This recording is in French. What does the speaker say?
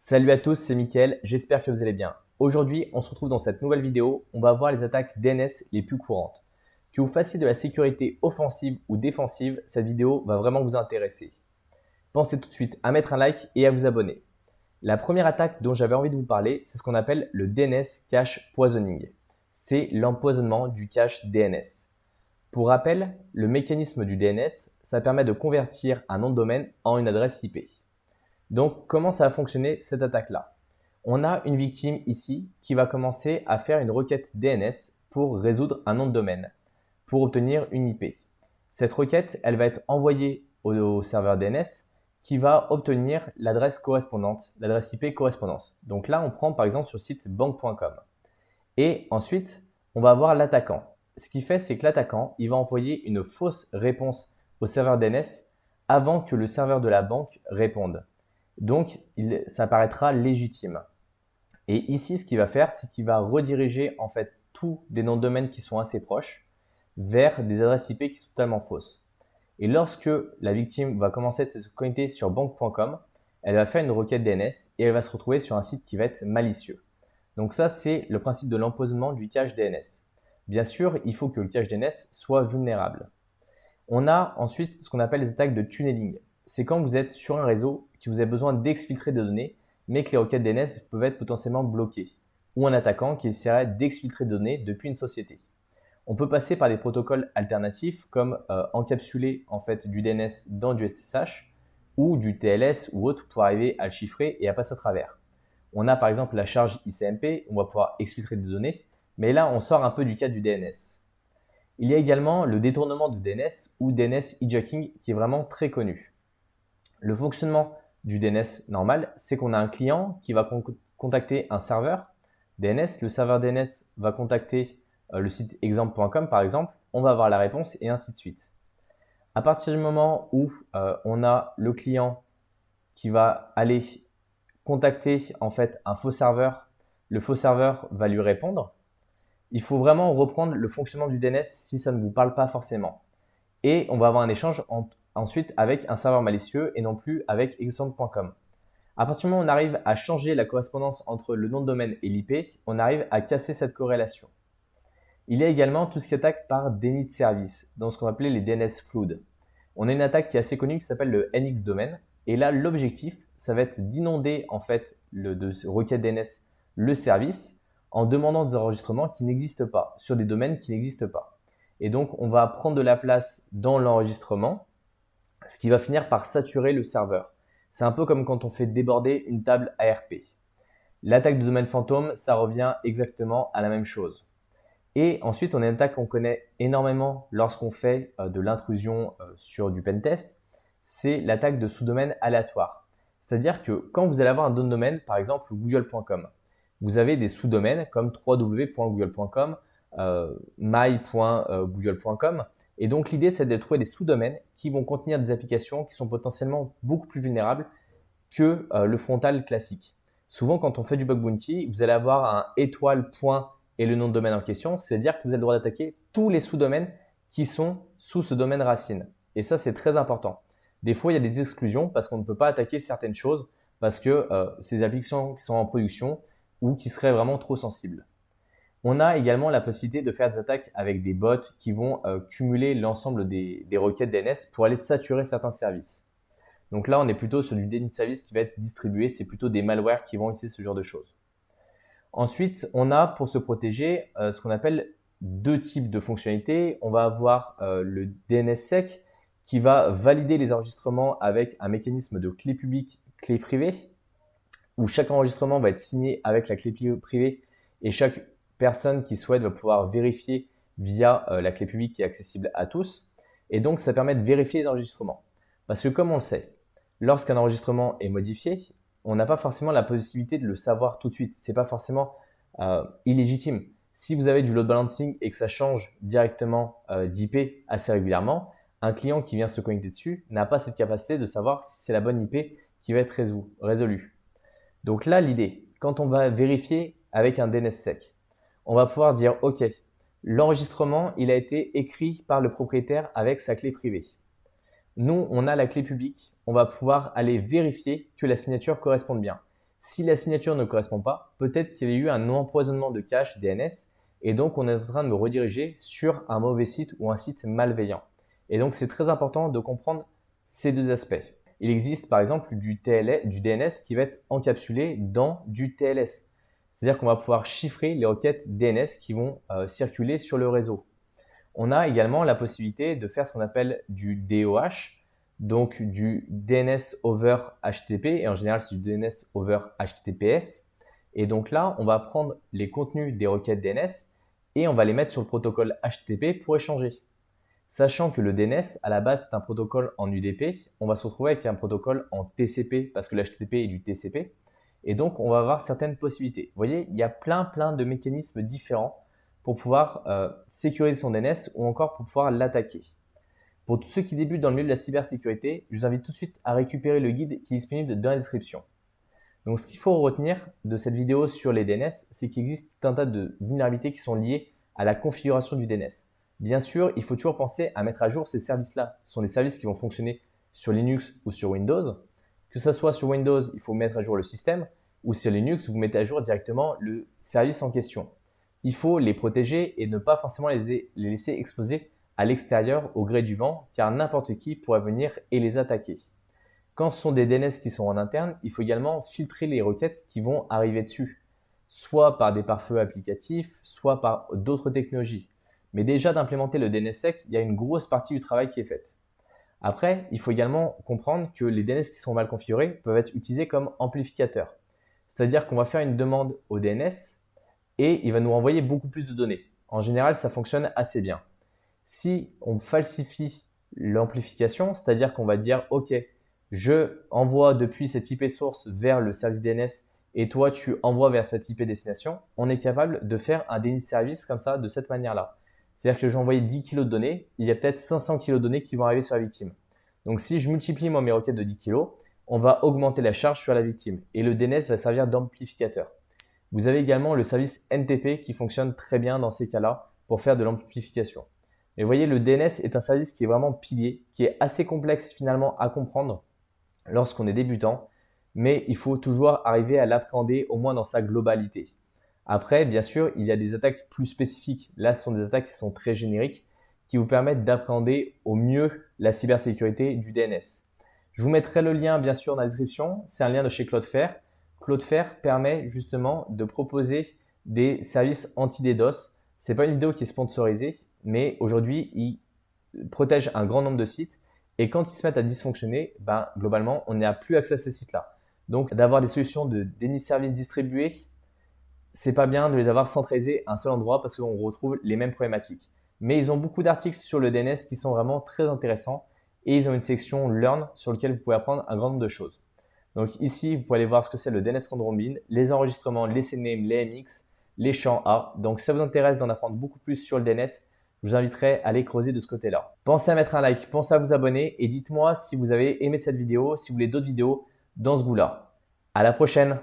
Salut à tous, c'est Mickaël, j'espère que vous allez bien. Aujourd'hui, on se retrouve dans cette nouvelle vidéo, on va voir les attaques DNS les plus courantes. Que vous fassiez de la sécurité offensive ou défensive, cette vidéo va vraiment vous intéresser. Pensez tout de suite à mettre un like et à vous abonner. La première attaque dont j'avais envie de vous parler, c'est ce qu'on appelle le DNS Cache Poisoning. C'est l'empoisonnement du cache DNS. Pour rappel, le mécanisme du DNS, ça permet de convertir un nom de domaine en une adresse IP. Donc, comment ça va fonctionner cette attaque-là? On a une victime ici qui va commencer à faire une requête DNS pour résoudre un nom de domaine, pour obtenir une IP. Cette requête, elle va être envoyée au serveur DNS qui va obtenir l'adresse correspondante, l'adresse IP correspondance. Donc là, on prend par exemple sur le site bank.com. Et ensuite, on va avoir l'attaquant. Ce qu'il fait, c'est que l'attaquant, il va envoyer une fausse réponse au serveur DNS avant que le serveur de la banque réponde. Donc, ça paraîtra légitime. Et ici, ce qu'il va faire, c'est qu'il va rediriger en fait tous des noms de domaine qui sont assez proches vers des adresses IP qui sont totalement fausses. Et lorsque la victime va commencer à se connecter sur bank.com, elle va faire une requête DNS et elle va se retrouver sur un site qui va être malicieux. Donc ça, c'est le principe de l'empoisonnement du cache DNS. Bien sûr, il faut que le cache DNS soit vulnérable. On a ensuite ce qu'on appelle les attaques de tunneling. C'est quand vous êtes sur un réseau, que vous avez besoin d'exfiltrer des données, mais que les requêtes DNS peuvent être potentiellement bloquées. Ou un attaquant qui essaierait d'exfiltrer des données depuis une société. On peut passer par des protocoles alternatifs comme encapsuler en fait du DNS dans du SSH ou du TLS ou autre pour arriver à le chiffrer et à passer à travers. On a par exemple la charge ICMP, on va pouvoir exfiltrer des données, mais là on sort un peu du cadre du DNS. Il y a également le détournement de DNS ou DNS hijacking qui est vraiment très connu. Le fonctionnement du DNS normal, c'est qu'on a un client qui va contacter un serveur DNS. Le serveur DNS va contacter le site exemple.com par exemple. On va avoir la réponse et ainsi de suite. À partir du moment où on a le client qui va aller contacter en fait un faux serveur, le faux serveur va lui répondre. Il faut vraiment reprendre le fonctionnement du DNS si ça ne vous parle pas forcément. Et on va avoir un échange ensuite avec un serveur malicieux et non plus avec exemple.com. À partir du moment où on arrive à changer la correspondance entre le nom de domaine et l'IP, on arrive à casser cette corrélation. Il y a également tout ce qui attaque par déni de service, dans ce qu'on va appeler les DNS flood. On a une attaque qui est assez connue qui s'appelle le NX domain. Et là, l'objectif, ça va être d'inonder en fait de requête DNS le service en demandant des enregistrements qui n'existent pas, sur des domaines qui n'existent pas. Et donc, on va prendre de la place dans l'enregistrement, ce qui va finir par saturer le serveur. C'est un peu comme quand on fait déborder une table ARP. L'attaque de domaine fantôme, ça revient exactement à la même chose. Et ensuite, on a une attaque qu'on connaît énormément lorsqu'on fait de l'intrusion sur du pentest, c'est l'attaque de sous-domaine aléatoire. C'est-à-dire que quand vous allez avoir un nom de domaine, par exemple google.com, vous avez des sous-domaines comme www.google.com, my.google.com. Et donc l'idée, c'est de trouver des sous-domaines qui vont contenir des applications qui sont potentiellement beaucoup plus vulnérables que le frontal classique. Souvent, quand on fait du bug bounty, vous allez avoir un étoile point et le nom de domaine en question, c'est-à-dire que vous avez le droit d'attaquer tous les sous-domaines qui sont sous ce domaine racine. Et ça, c'est très important. Des fois, il y a des exclusions parce qu'on ne peut pas attaquer certaines choses parce que c'est des applications qui sont en production ou qui seraient vraiment trop sensibles. On a également la possibilité de faire des attaques avec des bots qui vont cumuler l'ensemble des requêtes DNS pour aller saturer certains services. Donc là, on est plutôt sur du déni de service qui va être distribué. C'est plutôt des malwares qui vont utiliser ce genre de choses. Ensuite, on a pour se protéger ce qu'on appelle deux types de fonctionnalités. On va avoir le DNSSEC qui va valider les enregistrements avec un mécanisme de clé publique, clé privée, où chaque enregistrement va être signé avec la clé privée et chaque personne qui souhaite va pouvoir vérifier via la clé publique qui est accessible à tous. Et donc, ça permet de vérifier les enregistrements. Parce que comme on le sait, lorsqu'un enregistrement est modifié, on n'a pas forcément la possibilité de le savoir tout de suite. Ce n'est pas forcément illégitime. Si vous avez du load balancing et que ça change directement d'IP assez régulièrement, un client qui vient se connecter dessus n'a pas cette capacité de savoir si c'est la bonne IP qui va être résolue. Donc là, l'idée, quand on va vérifier avec un DNSSEC, on va pouvoir dire « Ok, l'enregistrement, il a été écrit par le propriétaire avec sa clé privée. Nous, on a la clé publique, on va pouvoir aller vérifier que la signature corresponde bien. Si la signature ne correspond pas, peut-être qu'il y a eu un empoisonnement de cache DNS et donc on est en train de me rediriger sur un mauvais site ou un site malveillant. Et donc c'est très important de comprendre ces deux aspects. Il existe par exemple du DNS qui va être encapsulé dans du TLS. C'est-à-dire qu'on va pouvoir chiffrer les requêtes DNS qui vont circuler sur le réseau. On a également la possibilité de faire ce qu'on appelle du DOH, donc du DNS over HTTP, et en général c'est du DNS over HTTPS. Et donc là, on va prendre les contenus des requêtes DNS et on va les mettre sur le protocole HTTP pour échanger. Sachant que le DNS, à la base, c'est un protocole en UDP, on va se retrouver avec un protocole en TCP parce que l'HTTP est du TCP. Et donc, on va avoir certaines possibilités. Vous voyez, il y a plein de mécanismes différents pour pouvoir sécuriser son DNS ou encore pour pouvoir l'attaquer. Pour tous ceux qui débutent dans le milieu de la cybersécurité, je vous invite tout de suite à récupérer le guide qui est disponible dans la description. Donc, ce qu'il faut retenir de cette vidéo sur les DNS, c'est qu'il existe un tas de vulnérabilités qui sont liées à la configuration du DNS. Bien sûr, il faut toujours penser à mettre à jour ces services-là. Ce sont des services qui vont fonctionner sur Linux ou sur Windows. Que ce soit sur Windows, il faut mettre à jour le système, ou sur Linux, vous mettez à jour directement le service en question. Il faut les protéger et ne pas forcément les laisser exposer à l'extérieur au gré du vent, car n'importe qui pourrait venir et les attaquer. Quand ce sont des DNS qui sont en interne, il faut également filtrer les requêtes qui vont arriver dessus, soit par des pare-feux applicatifs, soit par d'autres technologies. Mais déjà d'implémenter le DNSSEC, il y a une grosse partie du travail qui est faite. Après, il faut également comprendre que les DNS qui sont mal configurés peuvent être utilisés comme amplificateurs. C'est-à-dire qu'on va faire une demande au DNS et il va nous renvoyer beaucoup plus de données. En général, ça fonctionne assez bien. Si on falsifie l'amplification, c'est-à-dire qu'on va dire « Ok, je envoie depuis cette IP source vers le service DNS et toi, tu envoies vers cette IP destination », on est capable de faire un déni de service comme ça, de cette manière-là. C'est-à-dire que j'ai envoyé 10 kg de données, il y a peut-être 500 kg de données qui vont arriver sur la victime. Donc si je multiplie moi mes requêtes de 10 kg, on va augmenter la charge sur la victime et le DNS va servir d'amplificateur. Vous avez également le service NTP qui fonctionne très bien dans ces cas-là pour faire de l'amplification. Mais vous voyez, le DNS est un service qui est vraiment pilier, qui est assez complexe finalement à comprendre lorsqu'on est débutant, mais il faut toujours arriver à l'appréhender au moins dans sa globalité. Après, bien sûr, il y a des attaques plus spécifiques. Là, ce sont des attaques qui sont très génériques, qui vous permettent d'appréhender au mieux la cybersécurité du DNS. Je vous mettrai le lien, bien sûr, dans la description. C'est un lien de chez Cloudflare. Cloudflare permet justement de proposer des services anti-DDoS. Ce n'est pas une vidéo qui est sponsorisée, mais aujourd'hui, il protège un grand nombre de sites. Et quand ils se mettent à dysfonctionner, globalement, on n'a plus accès à ces sites-là. Donc, d'avoir des solutions de déni de service distribuées, c'est pas bien de les avoir centralisés à un seul endroit parce qu'on retrouve les mêmes problématiques. Mais ils ont beaucoup d'articles sur le DNS qui sont vraiment très intéressants et ils ont une section Learn sur laquelle vous pouvez apprendre un grand nombre de choses. Donc ici, vous pouvez aller voir ce que c'est le DNS Control Bin, les enregistrements, les CNAME, les MX, les champs A. Donc si ça vous intéresse d'en apprendre beaucoup plus sur le DNS, je vous inviterai à aller creuser de ce côté-là. Pensez à mettre un like, pensez à vous abonner et dites-moi si vous avez aimé cette vidéo, si vous voulez d'autres vidéos dans ce goût-là. À la prochaine!